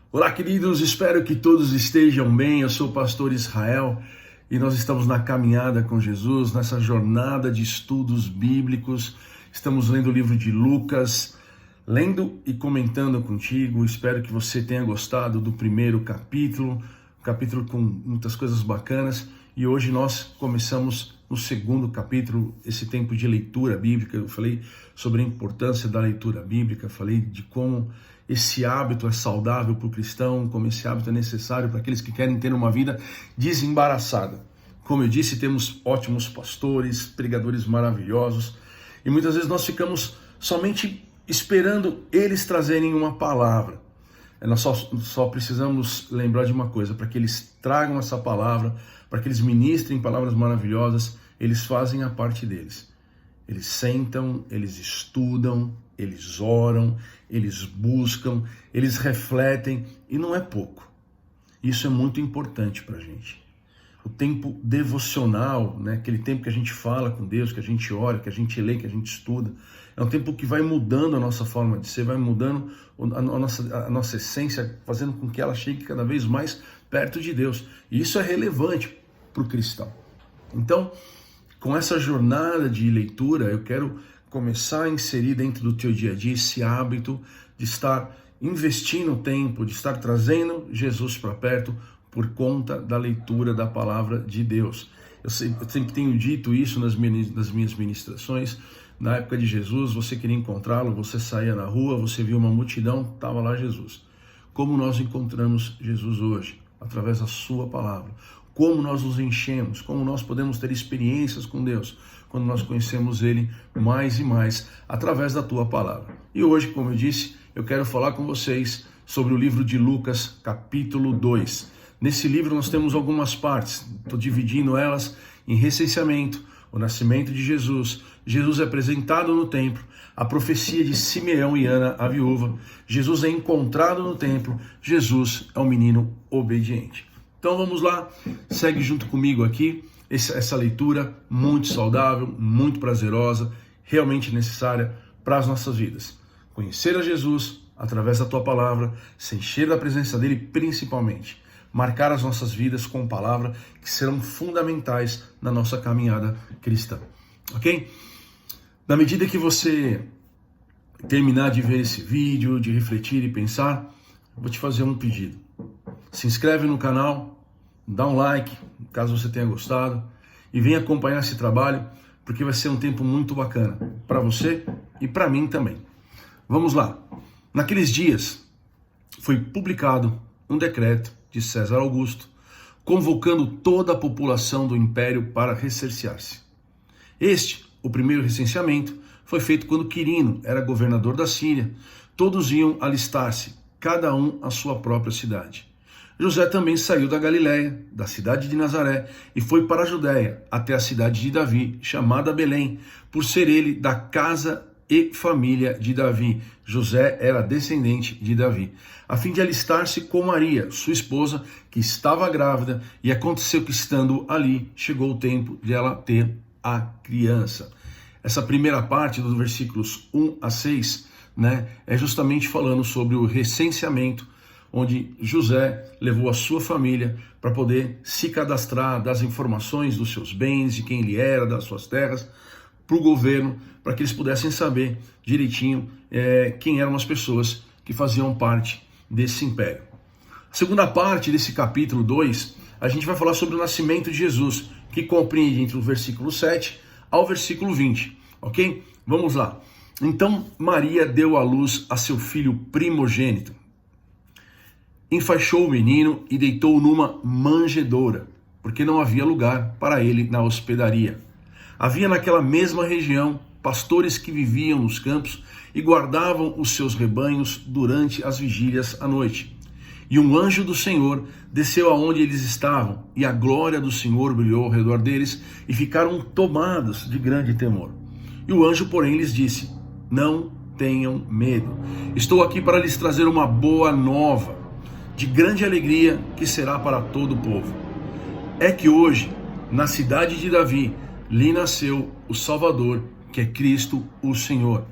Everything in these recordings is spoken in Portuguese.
Olá, queridos, espero que todos estejam bem. Eu sou o pastor Israel e nós estamos na caminhada com Jesus, nessa jornada de estudos bíblicos. Estamos lendo o livro de Lucas, lendo e comentando contigo. Espero que você tenha gostado do primeiro capítulo, um capítulo com muitas coisas bacanas. E hoje nós começamos no segundo capítulo, esse tempo de leitura bíblica. Eu falei sobre a importância da leitura bíblica, falei de como esse hábito é saudável para o cristão, como esse hábito é necessário para aqueles que querem ter uma vida desembaraçada. Como eu disse, temos ótimos pastores, pregadores maravilhosos, e muitas vezes nós ficamos somente esperando eles trazerem uma palavra. Nós só precisamos lembrar de uma coisa: para que eles tragam essa palavra, para que eles ministrem palavras maravilhosas, eles fazem a parte deles. Eles sentam, eles estudam, eles oram, eles buscam, eles refletem, e não é pouco. Isso é muito importante para a gente. O tempo devocional, né? Aquele tempo que a gente fala com Deus, que a gente ora, que a gente lê, que a gente estuda, é um tempo que vai mudando a nossa forma de ser, vai mudando a nossa essência, fazendo com que ela chegue cada vez mais perto de Deus. E isso é relevante para o cristão. Então, com essa jornada de leitura, eu quero começar a inserir dentro do teu dia a dia esse hábito de estar investindo tempo, de estar trazendo Jesus para perto por conta da leitura da palavra de Deus. Eu sempre tenho dito isso nas minhas ministrações. Na época de Jesus, você queria encontrá-lo, você saía na rua, você via uma multidão, estava lá Jesus. Como nós encontramos Jesus hoje? Através da sua palavra. Como nós nos enchemos, como nós podemos ter experiências com Deus, quando nós conhecemos Ele mais e mais, através da tua palavra. E hoje, como eu disse, eu quero falar com vocês sobre o livro de Lucas, capítulo 2. Nesse livro nós temos algumas partes, estou dividindo elas em recenseamento, o nascimento de Jesus, Jesus é apresentado no templo, a profecia de Simeão e Ana, a viúva, Jesus é encontrado no templo, Jesus é um menino obediente. Então vamos lá, segue junto comigo aqui, essa leitura muito saudável, muito prazerosa, realmente necessária para as nossas vidas. Conhecer a Jesus através da tua palavra, se encher da presença dele, principalmente marcar as nossas vidas com palavra que serão fundamentais na nossa caminhada cristã, ok? Na medida que você terminar de ver esse vídeo, de refletir e pensar, eu vou te fazer um pedido. Se inscreve no canal, dá um like, caso você tenha gostado, e vem acompanhar esse trabalho, porque vai ser um tempo muito bacana para você e para mim também. Vamos lá. Naqueles dias, foi publicado um decreto de César Augusto, convocando toda a população do império para recensear-se. O primeiro recenseamento, foi feito quando Quirino era governador da Síria. Todos iam alistar-se, cada um à sua própria cidade. José também saiu da Galiléia, da cidade de Nazaré, e foi para a Judéia, até a cidade de Davi, chamada Belém, por ser ele da casa e família de Davi. José era descendente de Davi, a fim de alistar-se com Maria, sua esposa, que estava grávida, e aconteceu que, estando ali, chegou o tempo de ela ter a criança. Essa primeira parte, dos versículos 1 a 6, é justamente falando sobre o recenseamento, onde José levou a sua família para poder se cadastrar, das informações dos seus bens, de quem ele era, das suas terras, para o governo, para que eles pudessem saber direitinho quem eram as pessoas que faziam parte desse império. A segunda parte desse capítulo 2, a gente vai falar sobre o nascimento de Jesus, que compreende entre o versículo 7 ao versículo 20, ok? Vamos lá. Então Maria deu à luz a seu filho primogênito, enfaixou o menino e deitou-o numa manjedoura, porque não havia lugar para ele na hospedaria. Havia naquela mesma região pastores que viviam nos campos e guardavam os seus rebanhos durante as vigílias à noite. E um anjo do Senhor desceu aonde eles estavam, e a glória do Senhor brilhou ao redor deles, e ficaram tomados de grande temor. E o anjo, porém, lhes disse: não tenham medo. Estou aqui para lhes trazer uma boa nova, de grande alegria, que será para todo o povo. É que hoje, na cidade de Davi, lhe nasceu o Salvador, que é Cristo o Senhor.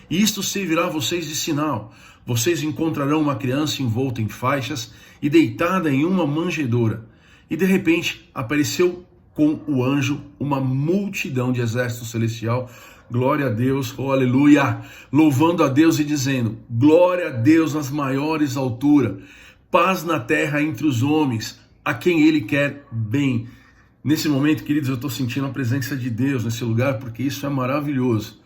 E isto servirá a vocês de sinal: vocês encontrarão uma criança envolta em faixas e deitada em uma manjedoura. E de repente apareceu com o anjo uma multidão de exército celestial. Glória a Deus, oh aleluia, louvando a Deus e dizendo: glória a Deus nas maiores alturas, paz na terra entre os homens, a quem Ele quer bem. Nesse momento, queridos, eu estou sentindo a presença de Deus nesse lugar, porque isso é maravilhoso.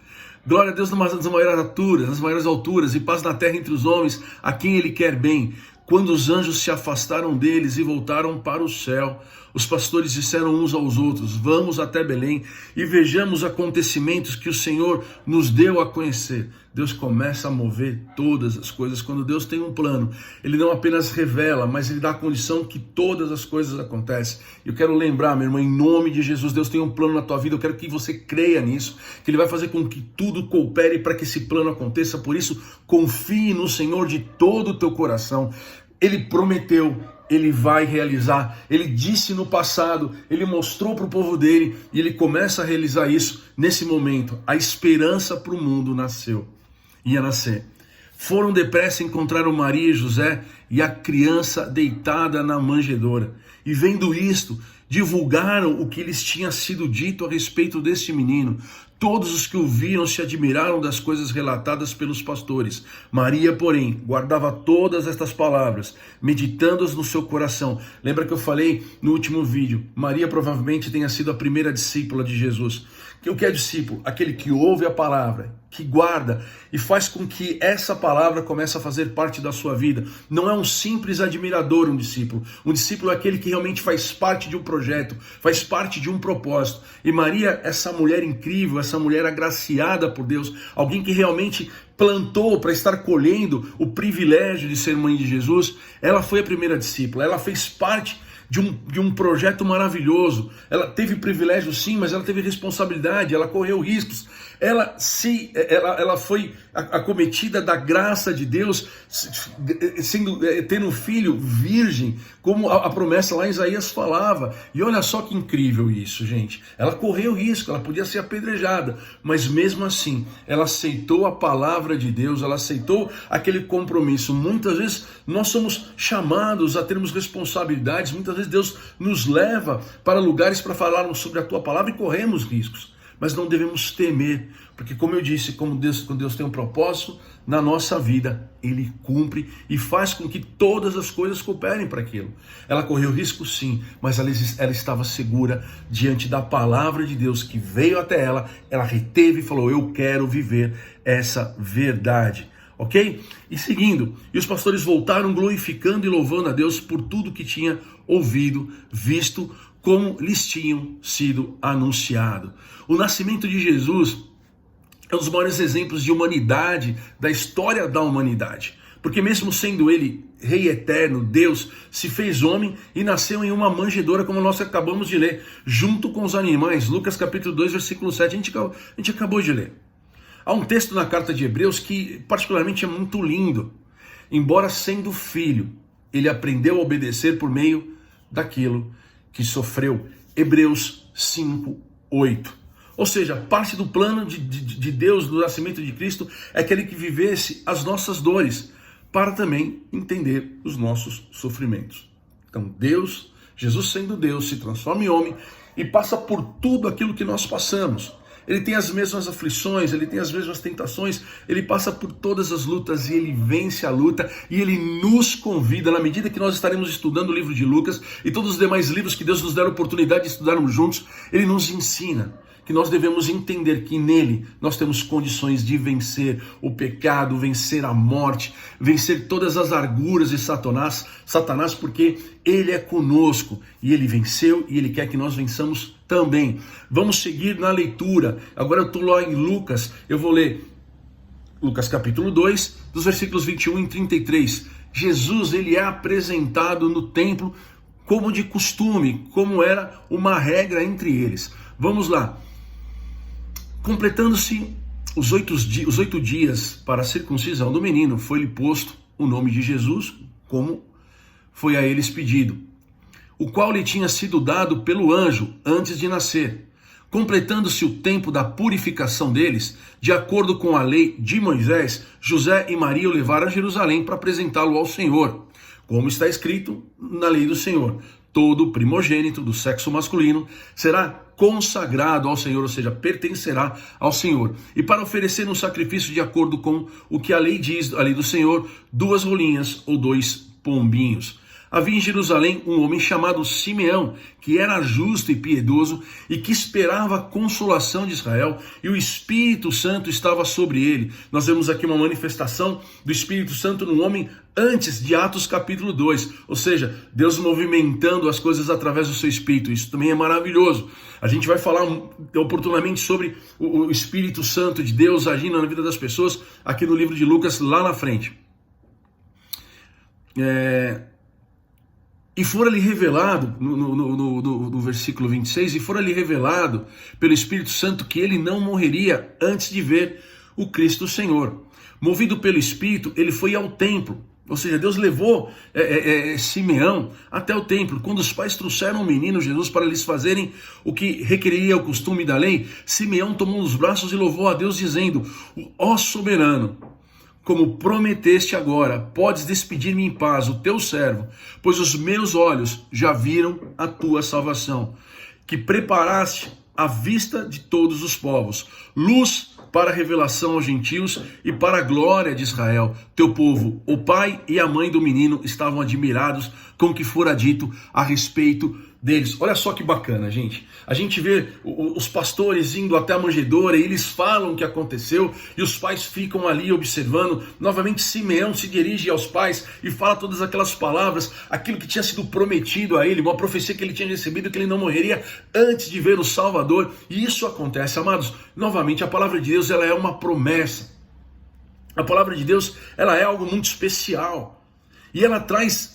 Glória a Deus nas maiores alturas, e paz na terra entre os homens, a quem Ele quer bem. Quando os anjos se afastaram deles e voltaram para o céu, os pastores disseram uns aos outros: vamos até Belém e vejamos acontecimentos que o Senhor nos deu a conhecer. Deus começa a mover todas as coisas. Quando Deus tem um plano, Ele não apenas revela, mas Ele dá a condição que todas as coisas acontecem. Eu quero lembrar, meu irmão, em nome de Jesus, Deus tem um plano na tua vida. Eu quero que você creia nisso, que Ele vai fazer com que tudo coopere para que esse plano aconteça. Por isso, confie no Senhor de todo o teu coração. Ele prometeu, Ele vai realizar. Ele disse no passado, Ele mostrou para o povo dele, e Ele começa a realizar isso nesse momento. A esperança para o mundo ia nascer. Foram depressa, encontraram Maria e José e a criança deitada na manjedoura. E vendo isto, divulgaram o que lhes tinha sido dito a respeito deste menino. Todos os que o viram se admiraram das coisas relatadas pelos pastores. Maria, porém, guardava todas estas palavras, meditando-as no seu coração. Lembra que eu falei no último vídeo? Maria provavelmente tenha sido a primeira discípula de Jesus. O que é discípulo? Aquele que ouve a palavra, que guarda e faz com que essa palavra comece a fazer parte da sua vida. Não é um simples admirador um discípulo. Um discípulo é aquele que realmente faz parte de um projeto, faz parte de um propósito. E Maria, essa mulher incrível, essa mulher agraciada por Deus, alguém que realmente plantou para estar colhendo o privilégio de ser mãe de Jesus, ela foi a primeira discípula, ela fez parte de um projeto maravilhoso. Ela teve privilégio sim, mas ela teve responsabilidade, ela correu riscos. Ela foi acometida da graça de Deus, tendo um filho virgem, como a promessa lá em Isaías falava. E olha só que incrível isso, gente. Ela correu risco, ela podia ser apedrejada, mas mesmo assim, ela aceitou a palavra de Deus, ela aceitou aquele compromisso. Muitas vezes nós somos chamados a termos responsabilidades, muitas vezes Deus nos leva para lugares para falarmos sobre a tua palavra e corremos riscos. Mas não devemos temer, porque como eu disse, quando Deus tem um propósito na nossa vida, Ele cumpre e faz com que todas as coisas cooperem para aquilo. Ela correu risco sim, mas ela estava segura diante da palavra de Deus que veio até ela, ela reteve e falou: eu quero viver essa verdade. Ok? E seguindo, e os pastores voltaram glorificando e louvando a Deus por tudo que tinha ouvido, visto, como lhes tinham sido anunciado. O nascimento de Jesus é um dos maiores exemplos de humanidade, da história da humanidade. Porque mesmo sendo Ele Rei eterno, Deus se fez homem e nasceu em uma manjedoura, como nós acabamos de ler, junto com os animais. Lucas capítulo 2, versículo 7, a gente acabou de ler. Há um texto na carta de Hebreus que particularmente é muito lindo. Embora sendo filho, Ele aprendeu a obedecer por meio daquilo que sofreu. Hebreus 5, 8. Ou seja, parte do plano de Deus, do nascimento de Cristo, é que Ele que vivesse as nossas dores, para também entender os nossos sofrimentos. Então Jesus sendo Deus, se transforma em homem e passa por tudo aquilo que nós passamos. Ele tem as mesmas aflições, ele tem as mesmas tentações, ele passa por todas as lutas e ele vence a luta e ele nos convida, na medida que nós estaremos estudando o livro de Lucas e todos os demais livros que Deus nos der a oportunidade de estudarmos juntos, ele nos ensina que nós devemos entender que nele nós temos condições de vencer o pecado, vencer a morte, vencer todas as arguras de Satanás, porque ele é conosco e ele venceu e ele quer que nós vençamos também. Vamos seguir na leitura. Agora eu estou lá em Lucas, eu vou ler Lucas capítulo 2, dos versículos 21 e 33. Jesus, ele é apresentado no templo como de costume, como era uma regra entre eles. Vamos lá. Completando-se os 8 dias para a circuncisão do menino, foi-lhe posto o nome de Jesus, como foi a eles pedido, o qual lhe tinha sido dado pelo anjo antes de nascer. Completando-se o tempo da purificação deles, de acordo com a lei de Moisés, José e Maria o levaram a Jerusalém para apresentá-lo ao Senhor. Como está escrito na lei do Senhor, todo primogênito do sexo masculino será consagrado ao Senhor, ou seja, pertencerá ao Senhor. E para oferecer um sacrifício de acordo com o que a lei diz, a lei do Senhor, 2 rolinhas ou 2 pombinhos. Havia em Jerusalém um homem chamado Simeão, que era justo e piedoso e que esperava a consolação de Israel, e o Espírito Santo estava sobre ele. Nós vemos aqui uma manifestação do Espírito Santo no homem antes de Atos capítulo 2, ou seja, Deus movimentando as coisas através do seu Espírito. Isso também é maravilhoso. A gente vai falar oportunamente sobre o Espírito Santo de Deus agindo na vida das pessoas aqui no livro de Lucas, lá na frente. E fora-lhe revelado, no versículo 26, e fora-lhe revelado pelo Espírito Santo que ele não morreria antes de ver o Cristo Senhor. Movido pelo Espírito, ele foi ao templo. Ou seja, Deus levou Simeão até o templo. Quando os pais trouxeram o menino Jesus para lhes fazerem o que requeria o costume da lei, Simeão tomou nos braços e louvou a Deus, dizendo: ó soberano, como prometeste agora, podes despedir-me em paz, o teu servo, pois os meus olhos já viram a tua salvação, que preparaste à vista de todos os povos, luz para a revelação aos gentios e para a glória de Israel, teu povo. O pai e a mãe do menino estavam admirados com o que fora dito a respeito deles. Olha só que bacana, gente. A gente vê os pastores indo até a manjedoura e eles falam o que aconteceu e os pais ficam ali observando. Novamente Simeão se dirige aos pais e fala todas aquelas palavras, aquilo que tinha sido prometido a ele, uma profecia que ele tinha recebido, que ele não morreria antes de ver o Salvador. E isso acontece, amados. Novamente, a palavra de Deus, ela é uma promessa. A palavra de Deus, ela é algo muito especial. E ela traz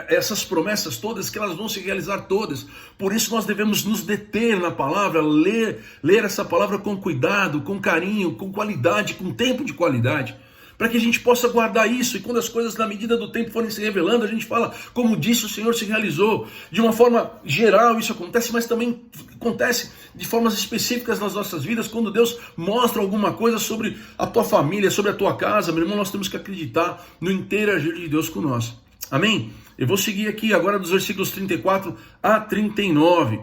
essas promessas todas, que elas vão se realizar todas. Por isso nós devemos nos deter na palavra, ler essa palavra com cuidado, com carinho, com qualidade, com tempo de qualidade, para que a gente possa guardar isso. E quando as coisas na medida do tempo forem se revelando, a gente fala: como disse o Senhor, se realizou. De uma forma geral isso acontece, mas também acontece de formas específicas nas nossas vidas, quando Deus mostra alguma coisa sobre a tua família, sobre a tua casa. Meu irmão, nós temos que acreditar no interagir de Deus conosco. Amém? Eu vou seguir aqui agora dos versículos 34 a 39.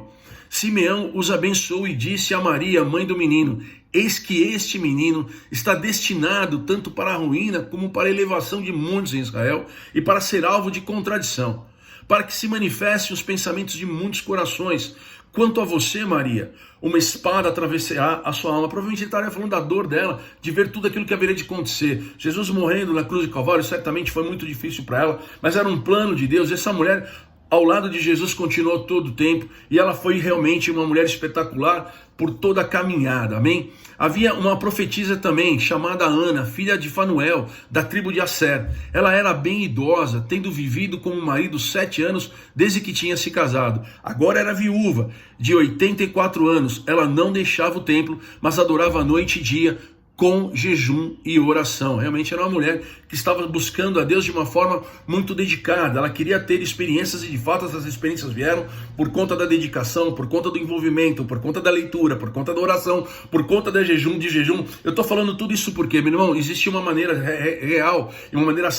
Simeão os abençoou e disse a Maria, mãe do menino: eis que este menino está destinado tanto para a ruína como para a elevação de muitos em Israel e para ser alvo de contradição, para que se manifestem os pensamentos de muitos corações. Quanto a você, Maria, uma espada atravessará a sua alma. Provavelmente ele estaria falando da dor dela, de ver tudo aquilo que haveria de acontecer. Jesus morrendo na cruz de Calvário certamente foi muito difícil para ela, mas era um plano de Deus. Essa mulher ao lado de Jesus continuou todo o tempo, e ela foi realmente uma mulher espetacular por toda a caminhada, amém? Havia uma profetisa também, chamada Ana, filha de Fanuel, da tribo de Asser. Ela era bem idosa, tendo vivido com o marido 7 anos desde que tinha se casado. Agora era viúva, de 84 anos. Ela não deixava o templo, mas adorava noite e dia, com jejum e oração. Realmente era uma mulher que estava buscando a Deus de uma forma muito dedicada. Ela queria ter experiências, e de fato essas experiências vieram por conta da dedicação, por conta do envolvimento, por conta da leitura, por conta da oração, por conta de jejum. Eu estou falando tudo isso porque, meu irmão, existe uma maneira real e uma maneira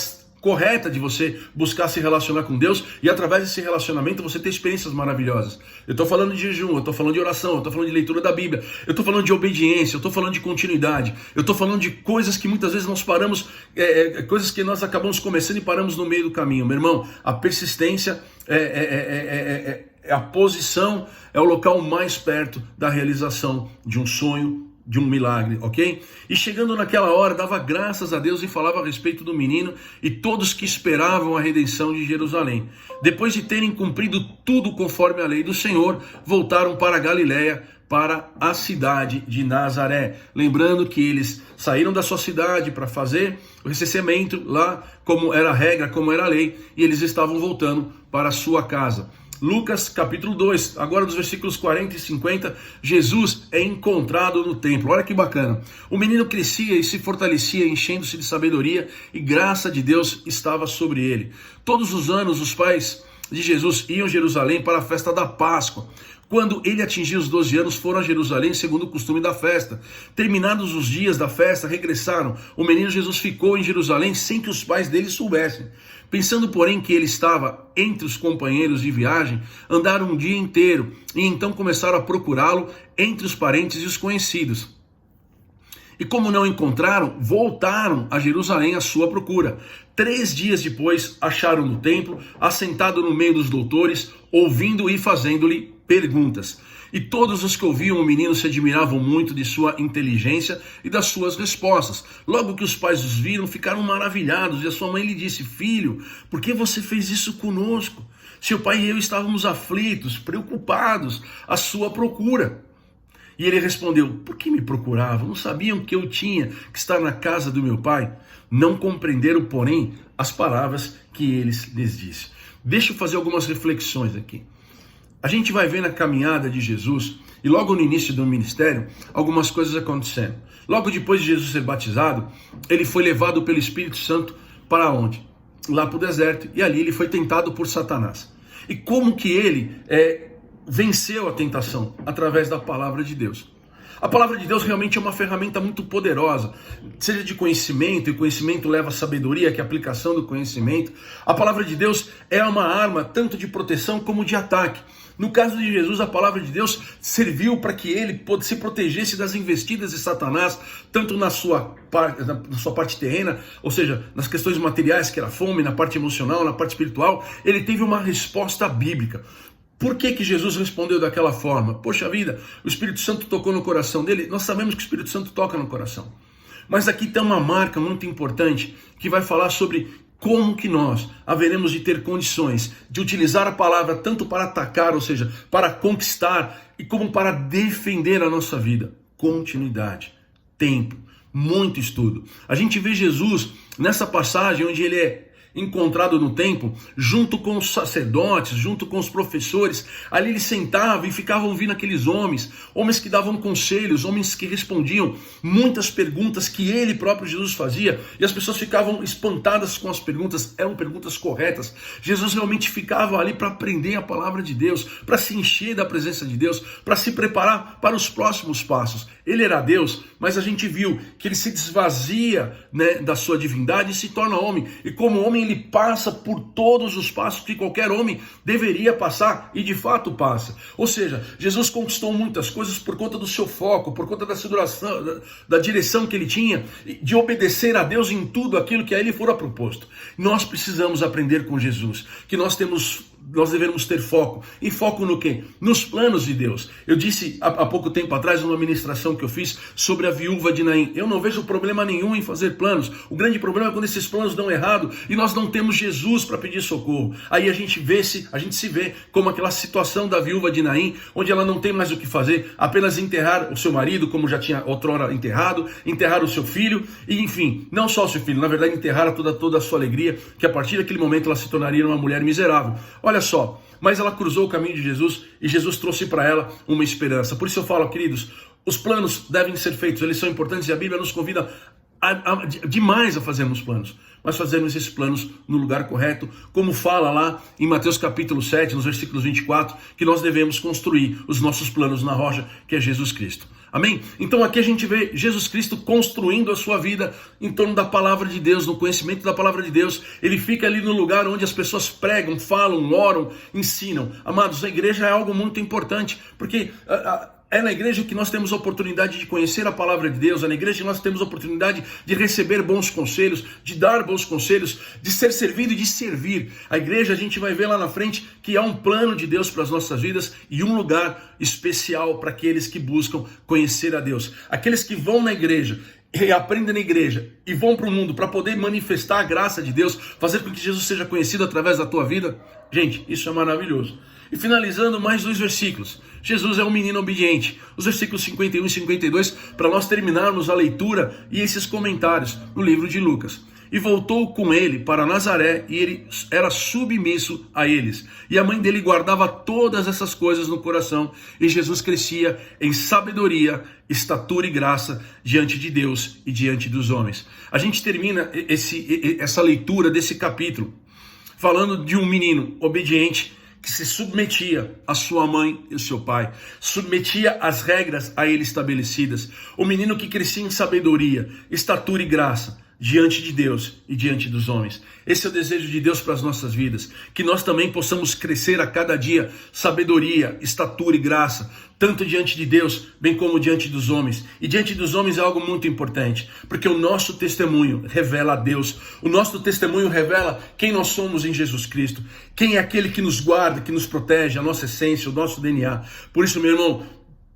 correta de você buscar se relacionar com Deus, e através desse relacionamento você ter experiências maravilhosas. Eu estou falando de jejum, eu estou falando de oração, eu estou falando de leitura da Bíblia, eu estou falando de obediência, eu estou falando de continuidade, eu estou falando de coisas que muitas vezes nós paramos, coisas que nós acabamos começando e paramos no meio do caminho. Meu irmão, a persistência a posição, é o local mais perto da realização de um sonho, de um milagre, ok? E chegando naquela hora, dava graças a Deus e falava a respeito do menino e todos que esperavam a redenção de Jerusalém. Depois de terem cumprido tudo conforme a lei do Senhor, voltaram para a Galiléia, para a cidade de Nazaré. Lembrando que eles saíram da sua cidade para fazer o recenseamento lá, como era a regra, como era a lei, e eles estavam voltando para a sua casa. Lucas capítulo 2, agora dos versículos 40 e 50, Jesus é encontrado no templo. Olha que bacana. O menino crescia e se fortalecia, enchendo-se de sabedoria, e graça de Deus estava sobre ele. Todos os anos os pais de Jesus iam a Jerusalém para a festa da Páscoa. Quando ele atingiu os 12 anos, foram a Jerusalém segundo o costume da festa. Terminados os dias da festa, regressaram. O menino Jesus ficou em Jerusalém sem que os pais dele soubessem. Pensando, porém, que ele estava entre os companheiros de viagem, andaram um dia inteiro e então começaram a procurá-lo entre os parentes e os conhecidos. E como não encontraram, voltaram a Jerusalém à sua procura. 3 dias depois, acharam no templo, assentado no meio dos doutores, ouvindo e fazendo-lhe perguntas. E todos os que ouviam o menino se admiravam muito de sua inteligência e das suas respostas. Logo que os pais os viram, ficaram maravilhados. E a sua mãe lhe disse: filho, por que você fez isso conosco? Seu pai e eu estávamos aflitos, preocupados à sua procura. E ele respondeu: por que me procuravam? Não sabiam que eu tinha que estar na casa do meu pai? Não compreenderam, porém, as palavras que eles lhes disse. Deixa eu fazer algumas reflexões aqui. A gente vai ver na caminhada de Jesus, e logo no início do ministério, algumas coisas acontecendo. Logo depois de Jesus ser batizado, ele foi levado pelo Espírito Santo para onde? Lá para o deserto, e ali ele foi tentado por Satanás. E como que ele venceu a tentação? Através da palavra de Deus. A palavra de Deus realmente é uma ferramenta muito poderosa, seja de conhecimento, e conhecimento leva a sabedoria, que é a aplicação do conhecimento. A palavra de Deus é uma arma tanto de proteção como de ataque. No caso de Jesus, a palavra de Deus serviu para que ele se protegesse das investidas de Satanás, tanto na sua parte terrena, ou seja, nas questões materiais, que era a fome, na parte emocional, na parte espiritual. Ele teve uma resposta bíblica. Por que Jesus respondeu daquela forma? Poxa vida, o Espírito Santo tocou no coração dele. Nós sabemos que o Espírito Santo toca no coração. Mas aqui tem uma marca muito importante que vai falar sobre como que nós haveremos de ter condições de utilizar a palavra tanto para atacar, ou seja, para conquistar, e como para defender a nossa vida. Continuidade, tempo, muito estudo. A gente vê Jesus nessa passagem onde ele é encontrado no templo, junto com os sacerdotes, junto com os professores. Ali ele sentava e ficava ouvindo aqueles homens que davam conselhos, homens que respondiam muitas perguntas que ele próprio Jesus fazia, e as pessoas ficavam espantadas com as perguntas, eram perguntas corretas. Jesus realmente ficava ali para aprender a palavra de Deus, para se encher da presença de Deus, para se preparar para os próximos passos. Ele era Deus, mas a gente viu que ele se desvazia, da sua divindade e se torna homem, e como homem ele passa por todos os passos que qualquer homem deveria passar, e de fato passa. Ou seja, Jesus conquistou muitas coisas por conta do seu foco, por conta da direção que ele tinha, de obedecer a Deus em tudo aquilo que a ele fora proposto. Nós precisamos aprender com Jesus, que nós devemos ter foco. E foco no quê? Nos planos de Deus. Eu disse há pouco tempo atrás, numa ministração que eu fiz sobre a viúva de Naim, eu não vejo problema nenhum em fazer planos. O grande problema é quando esses planos dão errado e nós não temos Jesus para pedir socorro. Aí a gente se vê como aquela situação da viúva de Naim, onde ela não tem mais o que fazer, apenas enterrar o seu marido, como já tinha outrora enterrado, enterrar o seu filho, e enfim, não só o seu filho, na verdade enterrar toda a sua alegria, que a partir daquele momento ela se tornaria uma mulher miserável. Olha só, mas ela cruzou o caminho de Jesus e Jesus trouxe para ela uma esperança. Por isso eu falo, queridos, os planos devem ser feitos, eles são importantes e a Bíblia nos convida demais a fazermos planos, mas fazermos esses planos no lugar correto, como fala lá em Mateus capítulo 7, nos versículos 24, que nós devemos construir os nossos planos na rocha, que é Jesus Cristo. Amém? Então aqui a gente vê Jesus Cristo construindo a sua vida em torno da palavra de Deus, no conhecimento da palavra de Deus. Ele fica ali no lugar onde as pessoas pregam, falam, oram, ensinam. Amados, a igreja é algo muito importante, porque é na igreja que nós temos a oportunidade de conhecer a palavra de Deus, é na igreja que nós temos a oportunidade de receber bons conselhos, de dar bons conselhos, de ser servido e de servir. A igreja, a gente vai ver lá na frente que há um plano de Deus para as nossas vidas e um lugar especial para aqueles que buscam conhecer a Deus. Aqueles que vão na igreja e aprendem na igreja e vão para o mundo para poder manifestar a graça de Deus, fazer com que Jesus seja conhecido através da tua vida. Gente, isso é maravilhoso. E finalizando, mais 2 versículos. Jesus é um menino obediente. Os versículos 51 e 52, para nós terminarmos a leitura e esses comentários no livro de Lucas. E voltou com ele para Nazaré, e ele era submisso a eles. E a mãe dele guardava todas essas coisas no coração. E Jesus crescia em sabedoria, estatura e graça diante de Deus e diante dos homens. A gente termina essa leitura desse capítulo falando de um menino obediente que se submetia à sua mãe e ao seu pai, submetia às regras a ele estabelecidas. O menino que crescia em sabedoria, estatura e graça diante de Deus e diante dos homens. Esse é o desejo de Deus para as nossas vidas, que nós também possamos crescer a cada dia, sabedoria, estatura e graça, tanto diante de Deus, bem como diante dos homens. E diante dos homens é algo muito importante, porque o nosso testemunho revela a Deus, o nosso testemunho revela quem nós somos em Jesus Cristo, quem é aquele que nos guarda, que nos protege, a nossa essência, o nosso DNA. Por isso, meu irmão,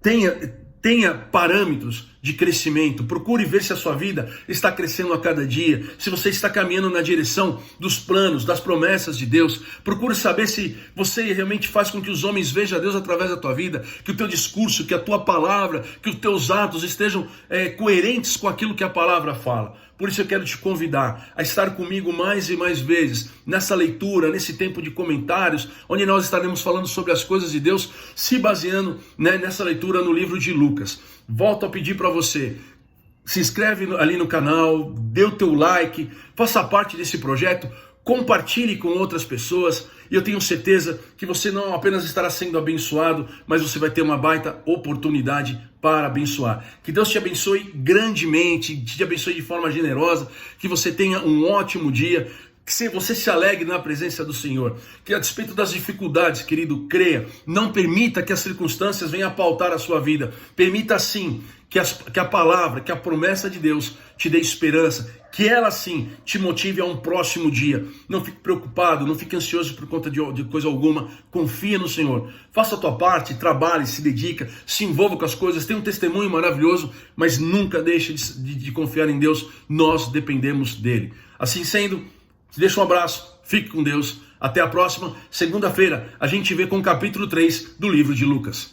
tenha parâmetros de crescimento, procure ver se a sua vida está crescendo a cada dia, se você está caminhando na direção dos planos, das promessas de Deus. Procure saber se você realmente faz com que os homens vejam a Deus através da tua vida, que o teu discurso, que a tua palavra, que os teus atos estejam coerentes com aquilo que a palavra fala. Por isso eu quero te convidar a estar comigo mais e mais vezes nessa leitura, nesse tempo de comentários, onde nós estaremos falando sobre as coisas de Deus, se baseando nessa leitura no livro de Lucas. Volto a pedir para você, se inscreve ali no canal, dê o teu like, faça parte desse projeto, compartilhe com outras pessoas, e eu tenho certeza que você não apenas estará sendo abençoado, mas você vai ter uma baita oportunidade para abençoar. Que Deus te abençoe grandemente, te abençoe de forma generosa, que você tenha um ótimo dia, que você se alegre na presença do Senhor, que a despeito das dificuldades, querido, creia, não permita que as circunstâncias venham a pautar a sua vida, permita sim que a palavra, que a promessa de Deus te dê esperança, que ela sim te motive a um próximo dia. Não fique preocupado, não fique ansioso por conta de coisa alguma, confia no Senhor, faça a tua parte, trabalhe, se dedica, se envolva com as coisas, tenha um testemunho maravilhoso, mas nunca deixe de confiar em Deus, nós dependemos dele. Assim sendo, te deixo um abraço, fique com Deus, até a próxima segunda-feira, a gente vê com o capítulo 3 do livro de Lucas.